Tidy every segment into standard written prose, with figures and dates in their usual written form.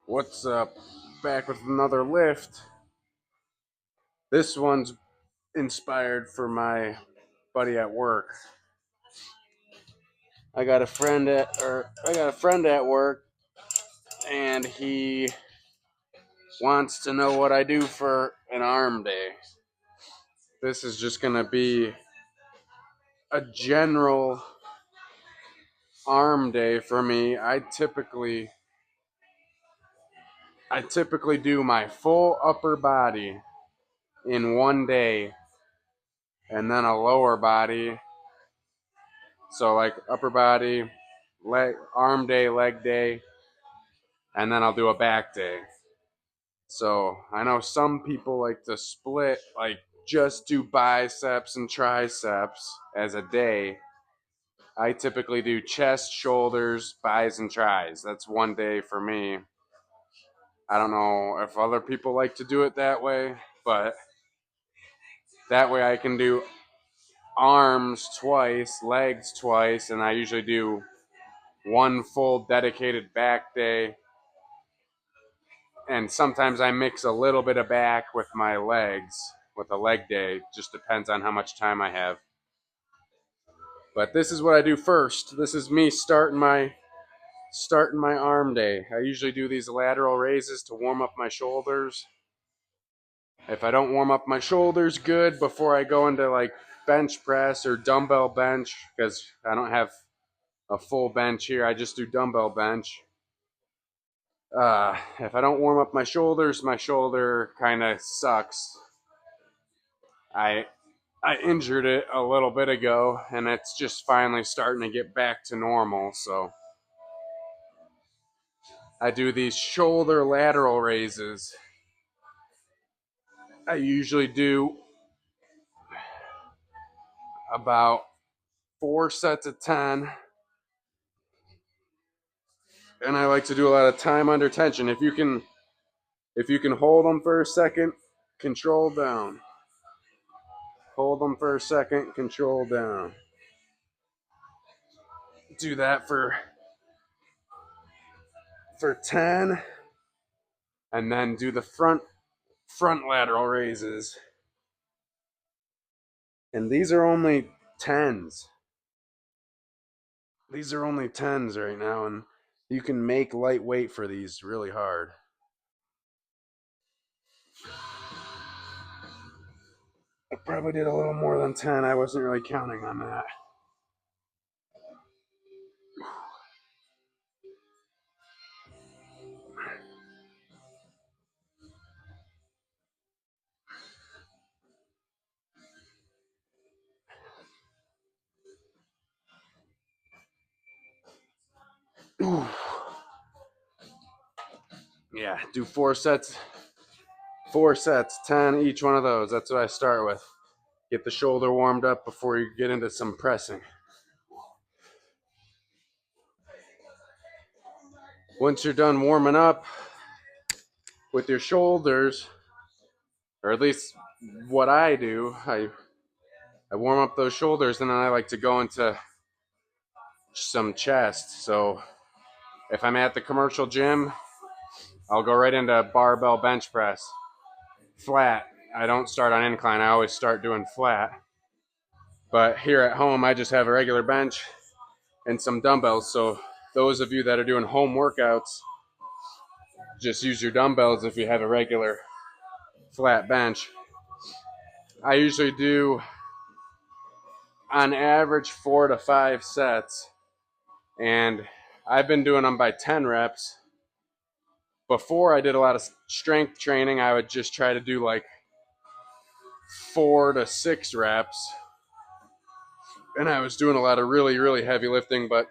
What's up? Back with another lift. This one's inspired for my buddy at work. I got a friend at work, and he wants to know what I do for an arm day. This is just gonna be a general arm day for me. I typically do my full upper body in one day, and then a lower body. So like upper body, arm day, leg day, and then I'll do a back day. So I know some people like to split, like just do biceps and triceps as a day. I typically do chest, shoulders, bis, and tris. That's one day for me. I don't know if other people like to do it that way, but that way I can do arms twice, legs twice, and I usually do one full dedicated back day. And sometimes I mix a little bit of back with my legs with a leg day. Just depends on how much time I have. But this is what I do first. This is me starting my arm day. I usually do these lateral raises to warm up my shoulders. If I don't warm up my shoulders good before I go into like bench press or dumbbell bench, because I don't have a full bench here, I just do dumbbell bench. If I don't warm up my shoulders, my shoulder kind of sucks. I I injured it a little bit ago, and it's just finally starting to get back to normal. So I do these shoulder lateral raises. I usually do about 4 sets of 10, and I like to do a lot of time under tension. If you can hold them for a second, control down. Hold them for a second, control down. Do that for 10, and then do the front lateral raises. And these are only tens. These are only tens right now, and you can make lightweight for these really hard. I probably did a little more than 10. I wasn't really counting on that. Ooh. Yeah, do 4 sets. 4 sets, 10 each one of those. That's what I start with. Get the shoulder warmed up before you get into some pressing. Once you're done warming up with your shoulders, or at least what I do, I warm up those shoulders, and then I like to go into some chest. So if I'm at the commercial gym, I'll go right into barbell bench press, flat. I don't start on incline. I always start doing flat. But here at home, I just have a regular bench and some dumbbells. So those of you that are doing home workouts, just use your dumbbells if you have a regular flat bench. I usually do on average 4 to 5 sets, and I've been doing them by 10 reps. Before I did a lot of strength training, I would just try to do like 4 to 6 reps, and I was doing a lot of really, really heavy lifting, but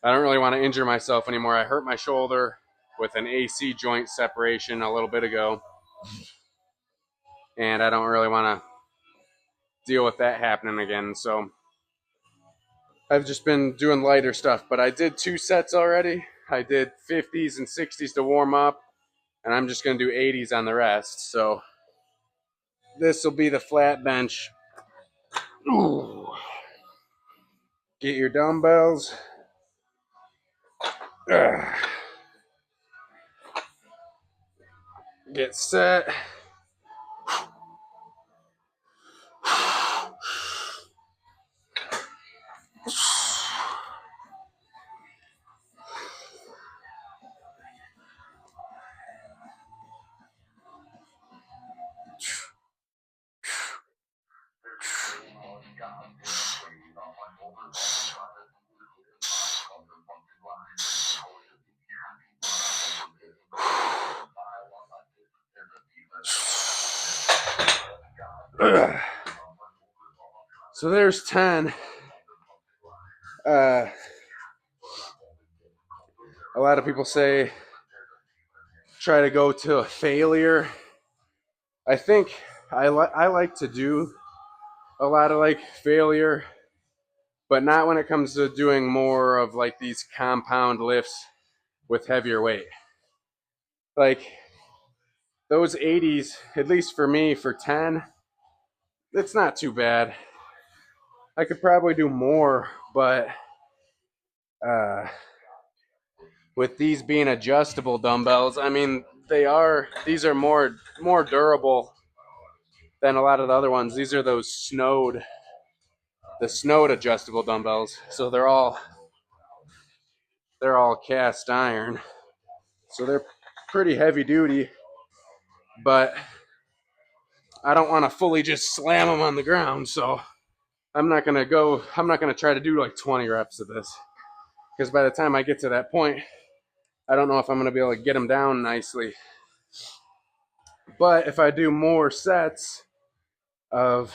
I don't really want to injure myself anymore. I hurt my shoulder with an AC joint separation a little bit ago, and I don't really want to deal with that happening again. So I've just been doing lighter stuff, but I did 2 sets already. I did 50s and 60s to warm up, and I'm just going to do 80s on the rest. So this will be the flat bench. Ooh. Get your dumbbells. Ugh. Get set. So there's 10. A lot of people say try to go to a failure. I think I like to do a lot of like failure, but not when it comes to doing more of like these compound lifts with heavier weight. Like those 80s, at least for me, for 10, it's not too bad. I could probably do more, but uh, with these being adjustable dumbbells, I mean, these are more durable than a lot of the other ones. These are the snowed adjustable dumbbells. So they're all cast iron. So they're pretty heavy duty, but I don't want to fully just slam them on the ground. So I'm not going to try to do like 20 reps of this, because by the time I get to that point, I don't know if I'm going to be able to get them down nicely. But if I do more sets of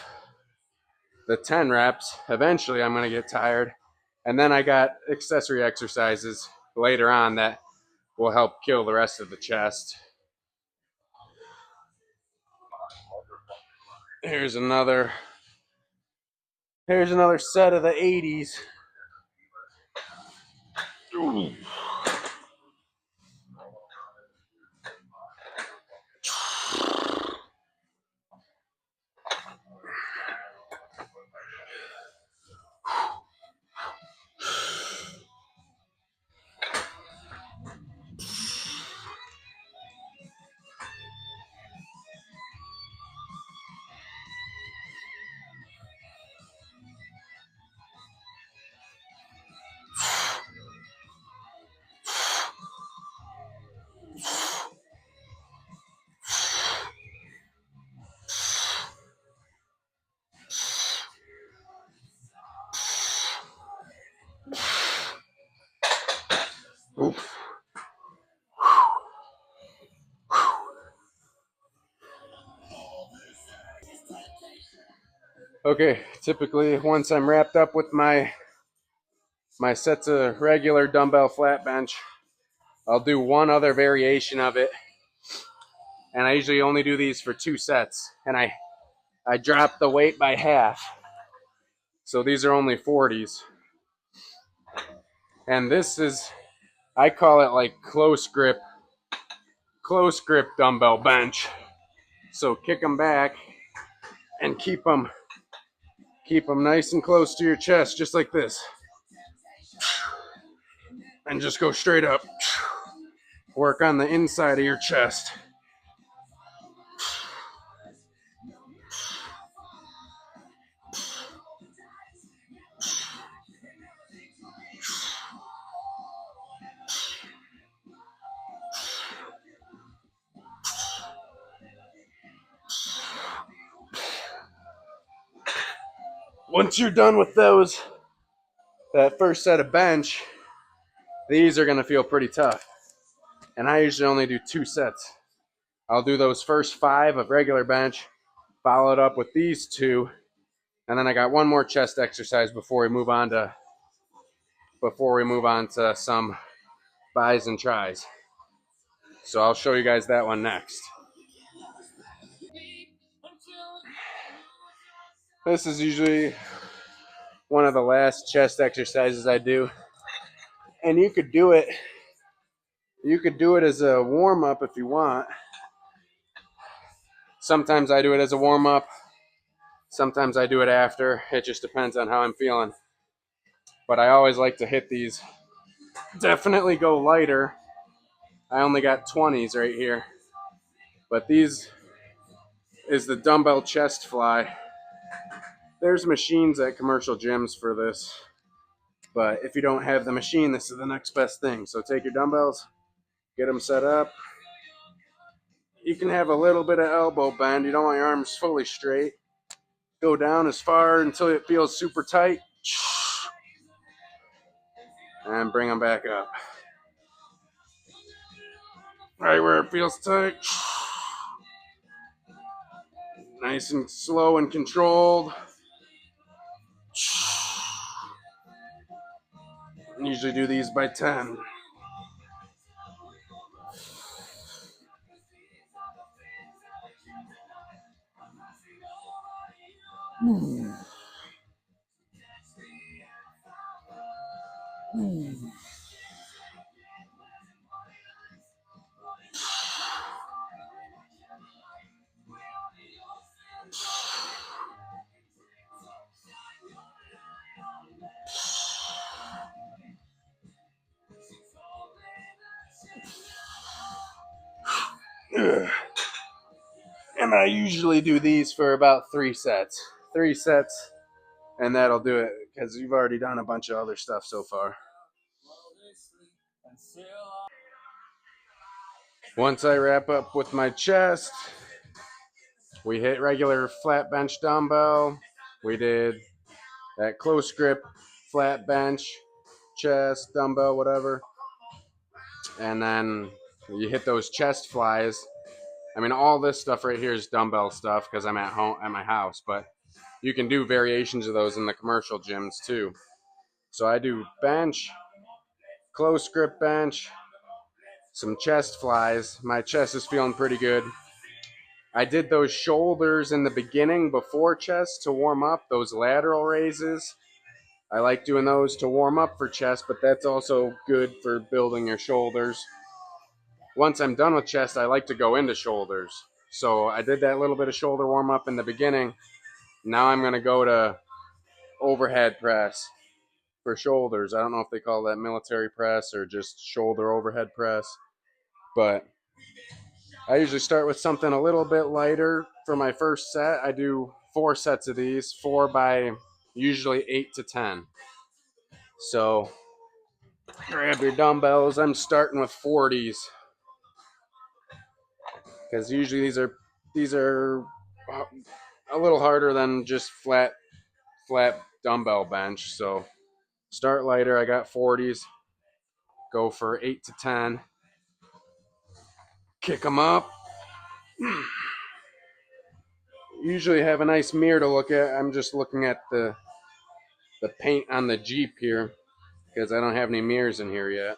the 10 reps, eventually I'm going to get tired. And then I got accessory exercises later on that will help kill the rest of the chest. Here's another set of the 80s. Ooh. Oof. Okay, typically once I'm wrapped up with my sets of regular dumbbell flat bench, I'll do one other variation of it. And I usually only do these for 2 sets. And I drop the weight by half. So these are only 40s. And this is, I call it like close grip dumbbell bench. So kick them back and keep them nice and close to your chest, just like this. And just go straight up. Work on the inside of your chest. Once you're done with that first set of bench, these are going to feel pretty tough. And I usually only do 2 sets. I'll do those first 5 of regular bench, followed up with these 2, and then I got one more chest exercise before we move on to some bis and tris. So I'll show you guys that one next. This is usually one of the last chest exercises I do. And you could do it as a warm up if you want. Sometimes I do it as a warm up. Sometimes I do it after. It just depends on how I'm feeling. But I always like to hit these. Definitely go lighter. I only got 20s right here. But these is the dumbbell chest fly. There's machines at commercial gyms for this. But if you don't have the machine, this is the next best thing. So take your dumbbells, get them set up. You can have a little bit of elbow bend. You don't want your arms fully straight. Go down as far until it feels super tight. And bring them back up. Right where it feels tight. Nice and slow and controlled. I usually do these by 10. And I usually do these for about 3 sets. 3 sets, and that'll do it because you've already done a bunch of other stuff so far. Once I wrap up with my chest, we hit regular flat bench dumbbell. We did that close grip flat bench, chest, dumbbell, whatever. And then you hit those chest flies. I mean, all this stuff right here is dumbbell stuff because I'm at home at my house, but you can do variations of those in the commercial gyms too. So I do bench, close grip bench, some chest flies. My chest is feeling pretty good. I did those shoulders in the beginning before chest to warm up, those lateral raises. I like doing those to warm up for chest, but that's also good for building your shoulders. Once I'm done with chest, I like to go into shoulders. So I did that little bit of shoulder warm up in the beginning. Now I'm going to go to overhead press for shoulders. I don't know if they call that military press or just shoulder overhead press, but I usually start with something a little bit lighter for my first set. I do 4 sets of these, 4 by usually 8 to 10. So grab your dumbbells. I'm starting with 40s because usually these are a little harder than just flat dumbbell bench. So start lighter. I got 40s. Go for 8 to 10. Kick them up. Usually have a nice mirror to look at. I'm just looking at the paint on the Jeep here because I don't have any mirrors in here yet.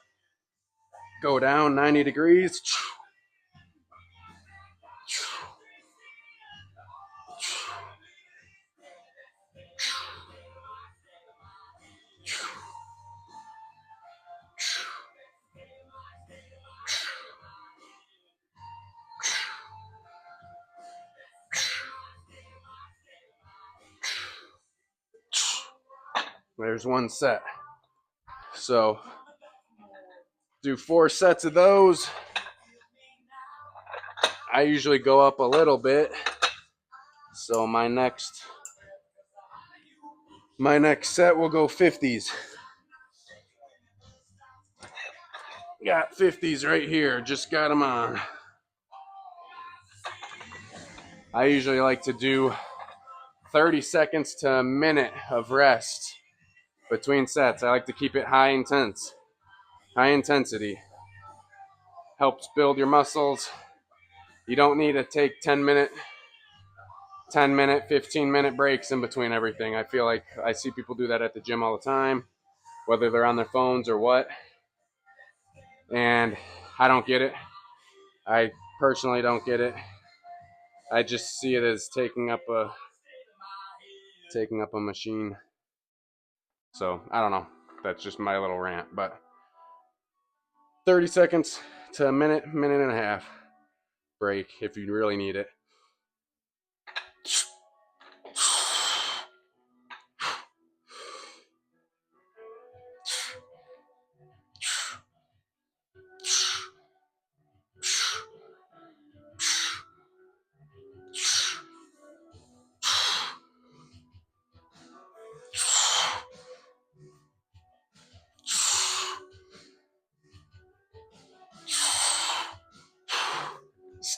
Go down 90 degrees. There's one set. So do 4 sets of those. I usually go up a little bit. So my next set will go 50s. Got 50s right here. Just got them on. I usually like to do 30 seconds to a minute of rest between sets. I like to keep it high intensity. Helps build your muscles. You don't need to take 10-minute, 15-minute breaks in between everything. I feel like I see people do that at the gym all the time, whether they're on their phones or what. And I don't get it. I personally don't get it. I just see it as taking up a machine. So I don't know. That's just my little rant. But 30 seconds to a minute and a half break if you really need it.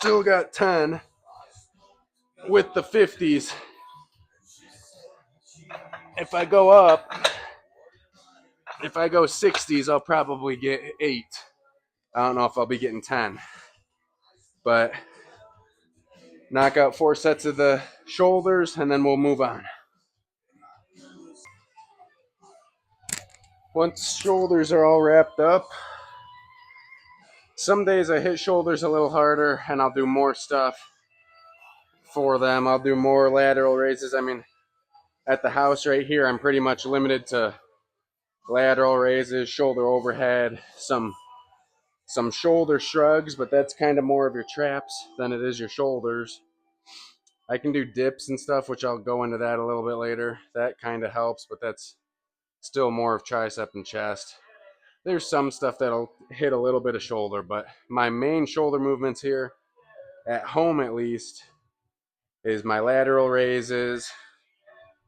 still got 10 with the 50s. If I go up, if I go 60s, I'll probably get 8. I don't know if I'll be getting 10. But knock out 4 sets of the shoulders, and then we'll move on. Once shoulders are all wrapped up, some days I hit shoulders a little harder, and I'll do more stuff for them. I'll do more lateral raises. I mean, at the house right here, I'm pretty much limited to lateral raises, shoulder overhead, some shoulder shrugs, but that's kind of more of your traps than it is your shoulders. I can do dips and stuff, which I'll go into that a little bit later. That kind of helps, but that's still more of tricep and chest. There's some stuff that'll hit a little bit of shoulder, but my main shoulder movements here, at home at least, is my lateral raises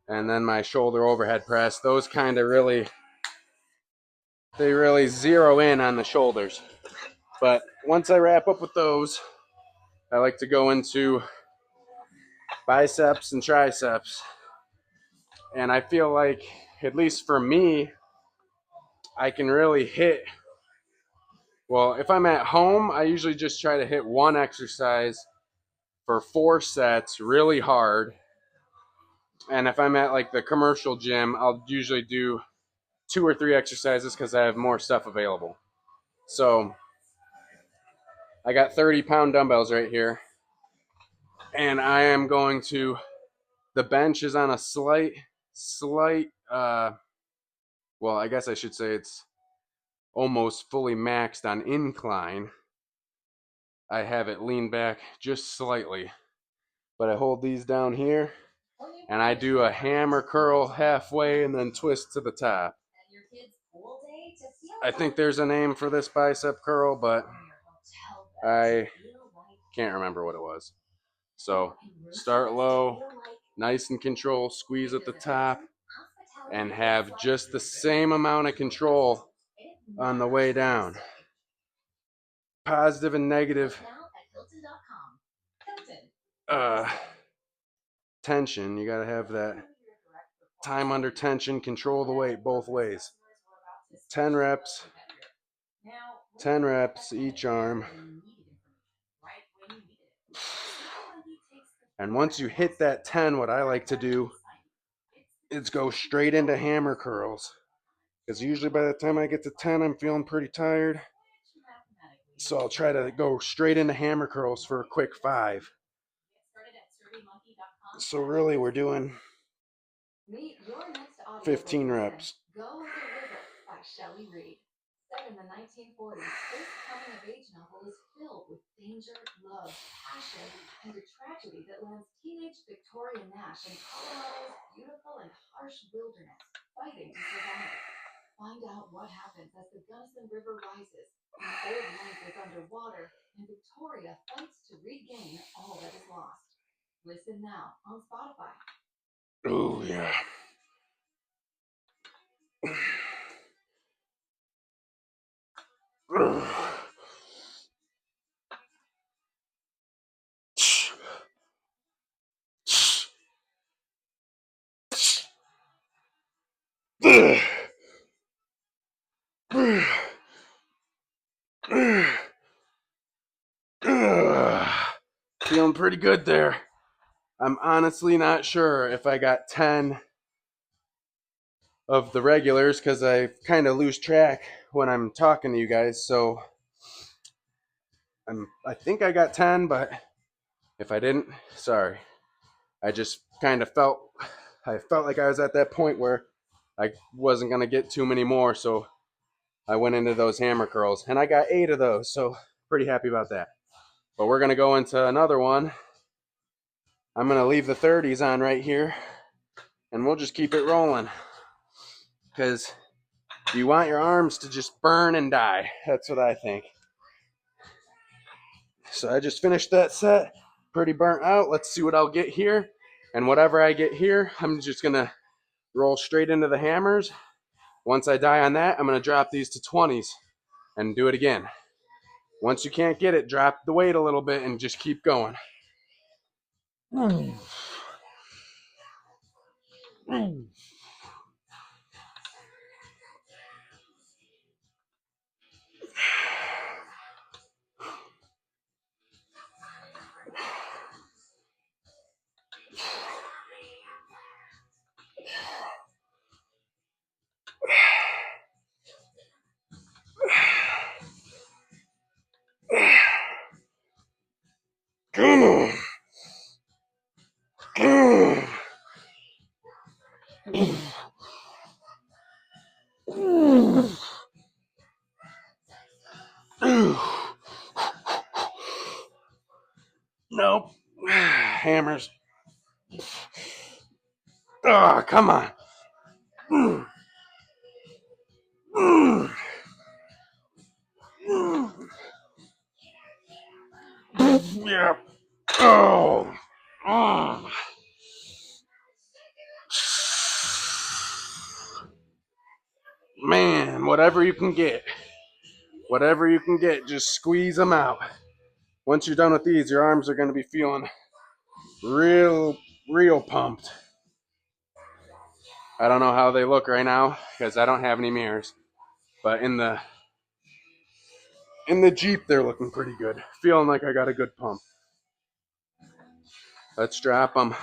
and then my shoulder overhead press. Those kind of really zero in on the shoulders. But once I wrap up with those, I like to go into biceps and triceps. And I feel like, at least for me, I can really hit. Well, if I'm at home, I usually just try to hit one exercise for 4 sets really hard. And if I'm at like the commercial gym, I'll usually do 2 or 3 exercises because I have more stuff available. So I got 30-pound dumbbells right here. And I am going to, the bench is on a slight, well, I guess I should say it's almost fully maxed on incline. I have it leaned back just slightly. But I hold these down here, and I do a hammer curl halfway and then twist to the top. I think there's a name for this bicep curl, but I can't remember what it was. So start low, nice and control, squeeze at the top, and have just the same amount of control on the way down. Positive and negative tension. You got to have that time under tension, control the weight both ways. 10 reps each arm. And once you hit that 10, what I like to do is go straight into hammer curls. Because usually by the time I get to 10, I'm feeling pretty tired. So I'll try to go straight into hammer curls for a quick 5. So really we're doing 15 reps. Shelley Reed said in the 1940s, this coming-of-age novel is filled with danger, love, passion, and a tragedy that lands teenage Victoria Nash in Colorado's beautiful and harsh wilderness, fighting to survive. Find out what happens as the Gunnison River rises, and the old life is underwater, and Victoria fights to regain all that is lost. Listen now on Spotify. Oh, yeah. Feeling pretty good there. I'm honestly not sure if I got 10 of the regulars because I kind of lose track when I'm talking to you guys. So I think I got 10, but if I didn't, sorry. I just kind of felt like I was at that point where I wasn't going to get too many more. So I went into those hammer curls and I got 8 of those. So pretty happy about that. But we're going to go into another one. I'm going to leave the 30s on right here and we'll just keep it rolling. Because you want your arms to just burn and die. That's what I think. So I just finished that set. Pretty burnt out. Let's see what I'll get here. And whatever I get here, I'm just going to roll straight into the hammers. Once I die on that, I'm going to drop these to 20s and do it again. Once you can't get it, drop the weight a little bit and just keep going. Come on. Come on. Nope. Hammers. Oh, come on. Yeah. Oh. Oh. Man, whatever you can get. Whatever you can get, just squeeze them out. Once you're done with these, your arms are going to be feeling real pumped. I don't know how they look right now because I don't have any mirrors, but in the Jeep they're looking pretty good. Feeling like I got a good pump. Let's drop them.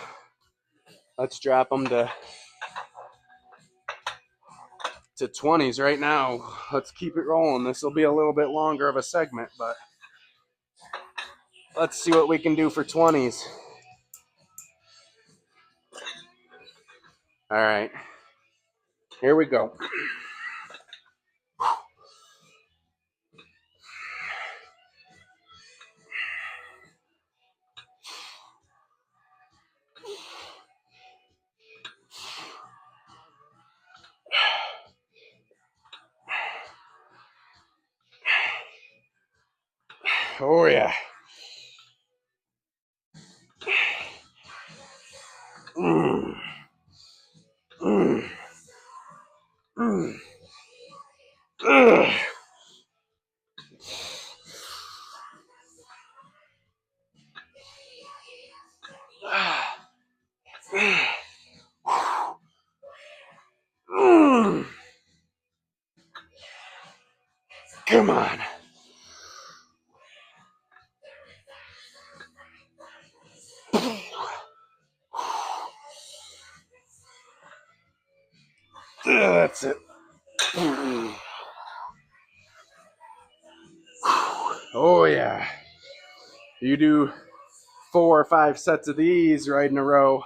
Let's drop them to 20s right now. Let's keep it rolling. This will be a little bit longer of a segment, but let's see what we can do for 20s. All right, here we go. Oh yeah. Mm. Mm. Mm. Ugh. Mm. Come on. That's it. Oh yeah. You do 4 or 5 sets of these right in a row,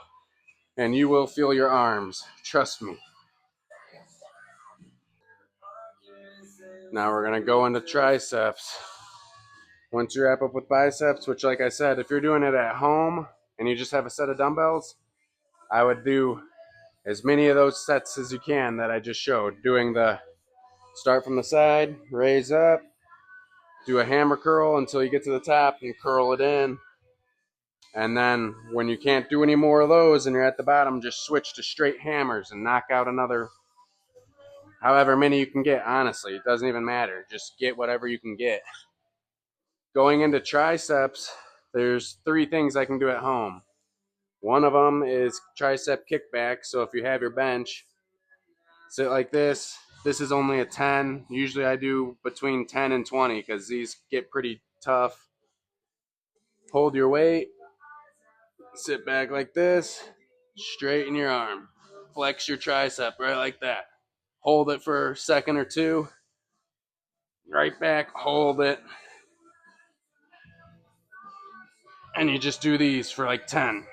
and you will feel your arms. Trust me. Now we're gonna go into triceps. Once you wrap up with biceps, which like I said, if you're doing it at home and you just have a set of dumbbells, I would do as many of those sets as you can that I just showed. Doing the start from the side, raise up, do a hammer curl until you get to the top and curl it in. And then when you can't do any more of those and you're at the bottom, just switch to straight hammers and knock out another however many you can get. Honestly, it doesn't even matter. Just get whatever you can get. Going into triceps, there's 3 things I can do at home. One of them is tricep kickback. So if you have your bench, sit like this. This is only a 10. Usually I do between 10 and 20 because these get pretty tough. Hold your weight. Sit back like this. Straighten your arm. Flex your tricep right like that. Hold it for a second or two. Right back. Hold it. And you just do these for like 10.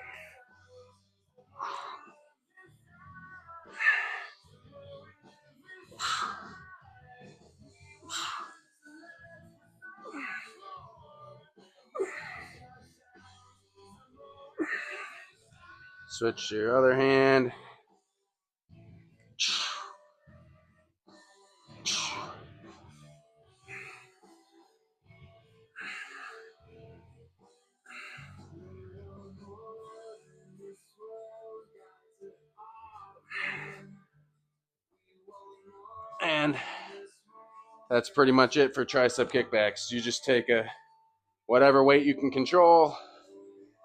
Switch to your other hand. And that's pretty much it for tricep kickbacks. You just take whatever weight you can control.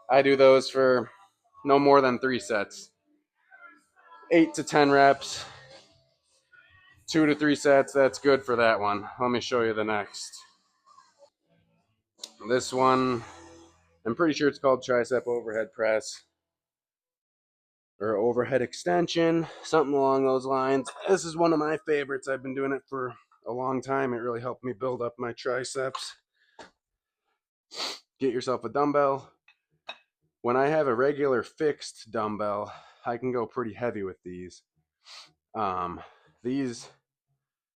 I do those for no more than 3 sets. 8 to 10 reps, 2 to 3 sets. That's good for that one. Let me show you the next. This one, I'm pretty sure it's called tricep overhead press or overhead extension, something along those lines. This is one of my favorites. I've been doing it for a long time. It really helped me build up my triceps. Get yourself a dumbbell. When I have a regular fixed dumbbell, I can go pretty heavy with these. Um, these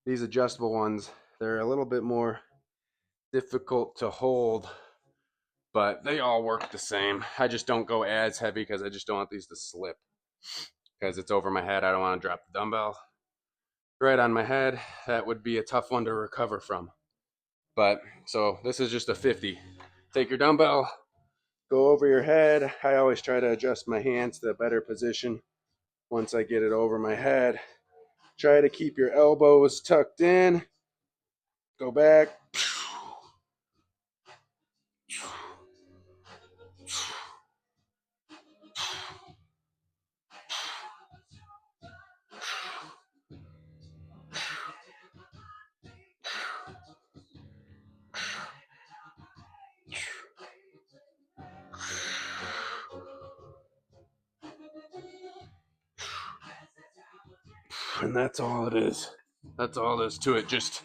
adjustable ones, they're a little bit more difficult to hold, but they all work the same. I just don't go as heavy because I just don't want these to slip. Because it's over my head, I don't want to drop the dumbbell right on my head. That would be a tough one to recover from. But so this is just a 50. Take your dumbbell, go over your head. I always try to adjust my hands to a better position once I get it over my head. Try to keep your elbows tucked in. Go back. And that's all it is. That's all there is to it. Just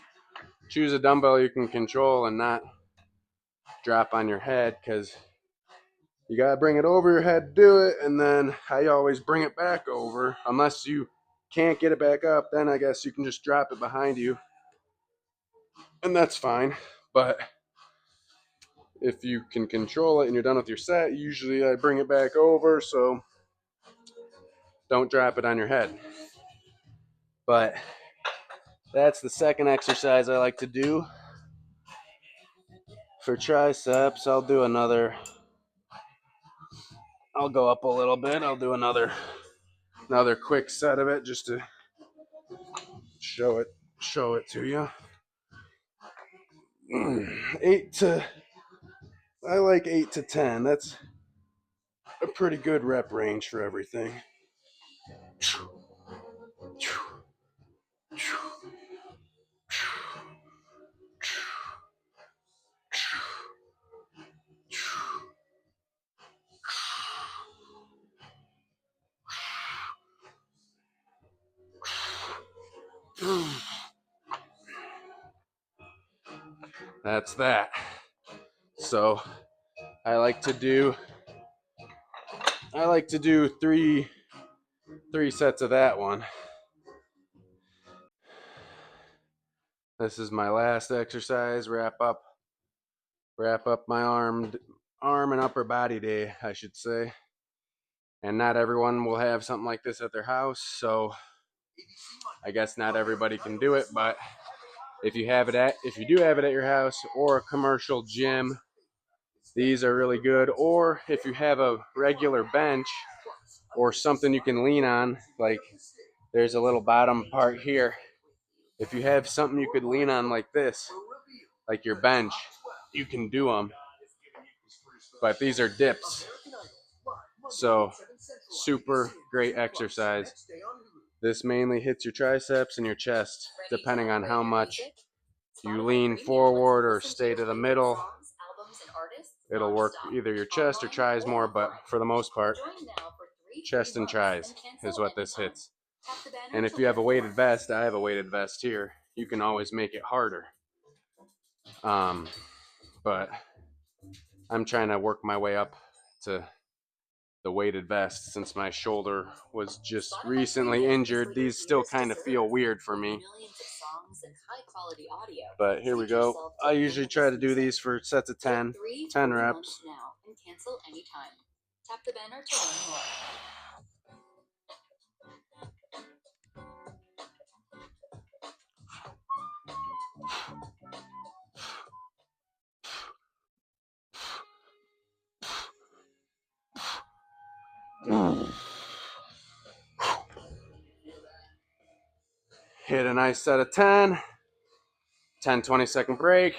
choose a dumbbell you can control and not drop on your head, because you got to bring it over your head to do it. And then I always bring it back over. Unless you can't get it back up, then I guess you can just drop it behind you. And that's fine. But if you can control it and you're done with your set, usually I bring it back over, so don't drop it on your head. But that's the second exercise I like to do. For triceps, I'll go up a little bit. I'll do another quick set of it just to show it to you. I like 8 to 10. That's a pretty good rep range for everything. That's that. So I like to do three sets of that one. This is my last exercise. Wrap up my arm and upper body day, I should say. And not everyone will have something like this at their house, so I guess not everybody can do it. But if you do have it at your house or a commercial gym, these are really good. Or if you have a regular bench or something you can lean on, like there's a little bottom part here. If you have something you could lean on like this, like your bench, you can do them. But these are dips. So super great exercise. This mainly hits your triceps and your chest, depending on how much you lean forward or stay to the middle. It'll work either your chest or tris more, but for the most part, chest and tris is what this hits. And if you have a weighted vest, I have a weighted vest here, you can always make it harder. But I'm trying to work my way up to the weighted vest since my shoulder was just recently injured. These still kind of feel weird for me. But here we go. I usually try to do these for sets of 10 reps. Hit a nice set of 10. 10-20 second break,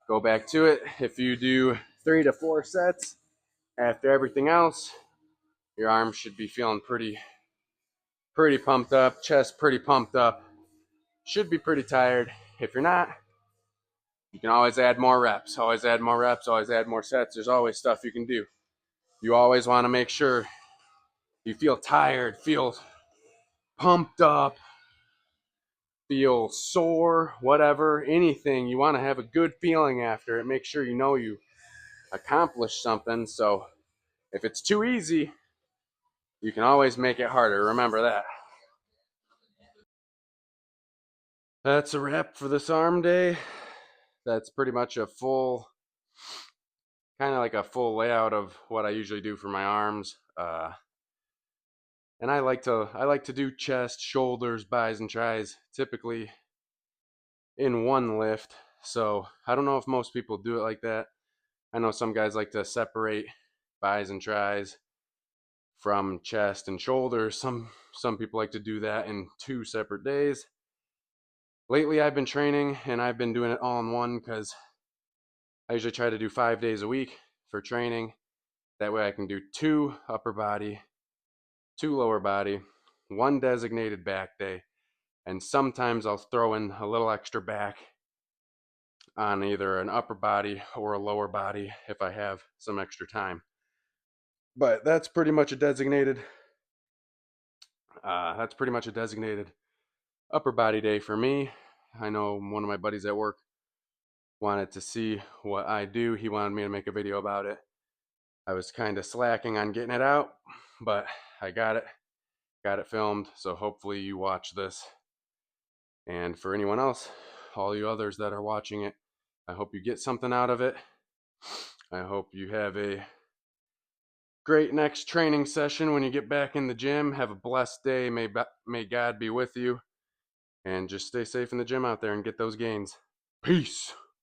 go back to it. If you do 3 to 4 sets after everything else, your arms should be feeling pretty pumped up, chest pretty pumped up, should be pretty tired. If you're not, you can always add more reps, always add more reps, always add more sets. There's always stuff you can do. You always want to make sure you feel tired, feel pumped up, feel sore, whatever, anything. You want to have a good feeling after it. Make sure you know you accomplished something. So if it's too easy, you can always make it harder. Remember that. That's a wrap for this arm day. That's pretty much a full, kind of like a full layout of what I usually do for my arms. And I like to do chest, shoulders, bis, and tris typically in one lift. So I don't know if most people do it like that. I know some guys like to separate bis and tris from chest and shoulders. Some people like to do that in 2 separate days. Lately I've been training and I've been doing it all in one because I usually try to do 5 days a week for training. That way I can do 2 upper body, 2 lower body, 1 designated back day, and sometimes I'll throw in a little extra back on either an upper body or a lower body if I have some extra time. But that's pretty much a designated upper body day for me. I know one of my buddies at work wanted to see what I do. He wanted me to make a video about it. I was kind of slacking on getting it out, but I got it filmed, so hopefully you watch this. And for anyone else, all you others that are watching it, I hope you get something out of it. I hope you have a great next training session when you get back in the gym. Have a blessed day. May God be with you. And just stay safe in the gym out there and get those gains. Peace.